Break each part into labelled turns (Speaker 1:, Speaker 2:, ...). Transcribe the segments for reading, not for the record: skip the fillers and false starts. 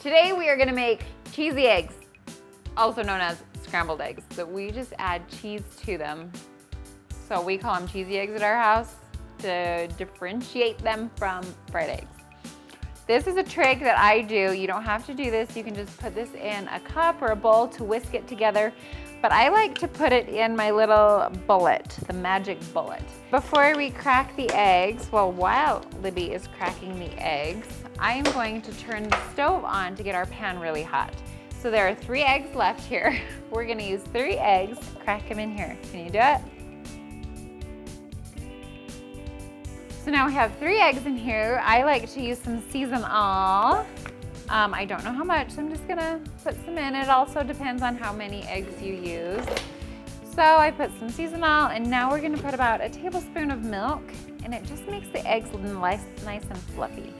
Speaker 1: Today we are gonna make cheesy eggs, also known as scrambled eggs. So we just add cheese to them. So we call them cheesy eggs at our house to differentiate them from fried eggs. This is a trick that I do. You don't have to do this. You can just put this in a cup or a bowl to whisk it together. But I like to put it in my little bullet, the magic bullet. Before we crack the eggs, well, while Libby is cracking the eggs, I am going to turn the stove on to get our pan really hot. So there are 3 eggs left here. We're gonna use 3 eggs, crack them in here. Can you do it? So now we have 3 eggs in here. I like to use some season all. I don't know how much, so I'm just gonna put some in. It also depends on how many eggs you use. So I put some season all, and now we're gonna put about a tablespoon of milk, and it just makes the eggs nice and fluffy.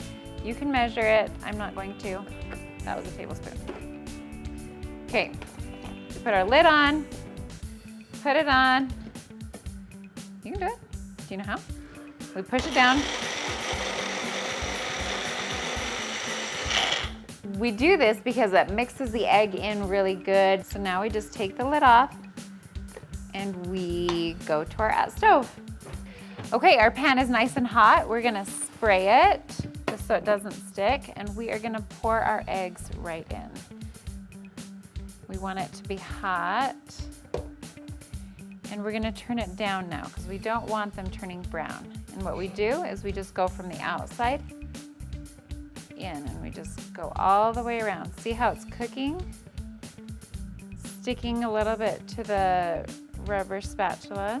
Speaker 1: You can measure it, I'm not going to. That was a tablespoon. Okay, we put our lid on, put it on. You can do it. Do you know how? We push it down. We do this because it mixes the egg in really good. So now we just take the lid off and we go to our stove. Okay, our pan is nice and hot. We're gonna spray it just so it doesn't stick, and we are gonna pour our eggs right in. We want it to be hot, and we're gonna turn it down now because we don't want them turning brown. And what we do is we just go from the outside in, and we just go all the way around. See how it's cooking? Sticking a little bit to the rubber spatula.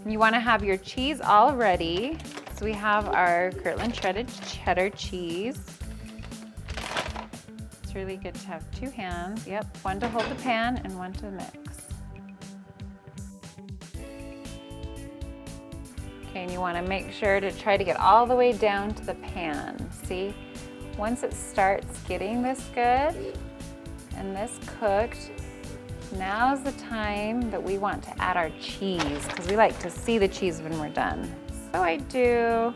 Speaker 1: You want to have your cheese all ready. So we have our Kirtland shredded cheddar cheese. It's really good to have 2 hands. Yep, one to hold the pan and one to mix. Okay, and you want to make sure to try to get all the way down to the pan. See, once it starts getting this good and this cooked, now's the time that we want to add our cheese, because we like to see the cheese when we're done. So I do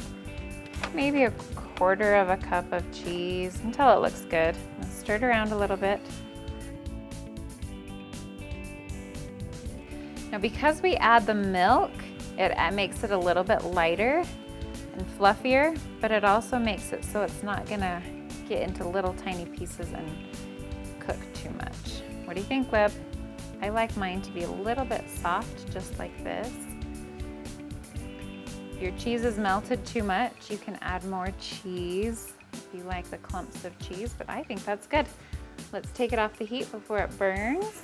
Speaker 1: maybe a 1/4 cup of cheese until it looks good. I'll stir it around a little bit. Now because we add the milk, it makes it a little bit lighter and fluffier, but it also makes it so it's not gonna get into little tiny pieces and cook too much. What do you think, Lib? I like mine to be a little bit soft, just like this. If your cheese is melted too much, you can add more cheese if you like the clumps of cheese, but I think that's good. Let's take it off the heat before it burns.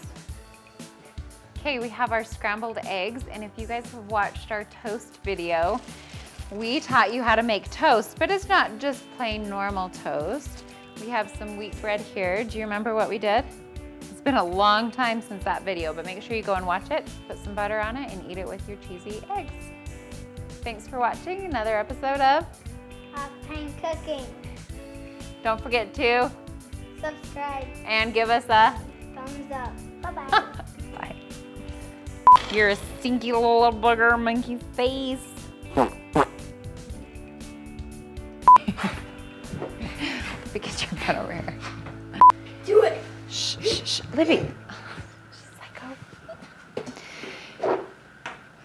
Speaker 1: Okay, we have our scrambled eggs, and if you guys have watched our toast video, we taught you how to make toast, but it's not just plain normal toast. We have some wheat bread here. Do you remember what we did? It's been a long time since that video, but make sure you go and watch it, put some butter on it, and eat it with your cheesy eggs. Thanks for watching another episode of
Speaker 2: HalfPint Cooking.
Speaker 1: Don't forget to
Speaker 2: Subscribe.
Speaker 1: And give us a
Speaker 2: Thumbs up. Bye-bye.
Speaker 1: Bye. You're a stinky little booger monkey face. Get your butt over here.
Speaker 2: Do it.
Speaker 1: Shh, shh, shh. Libby.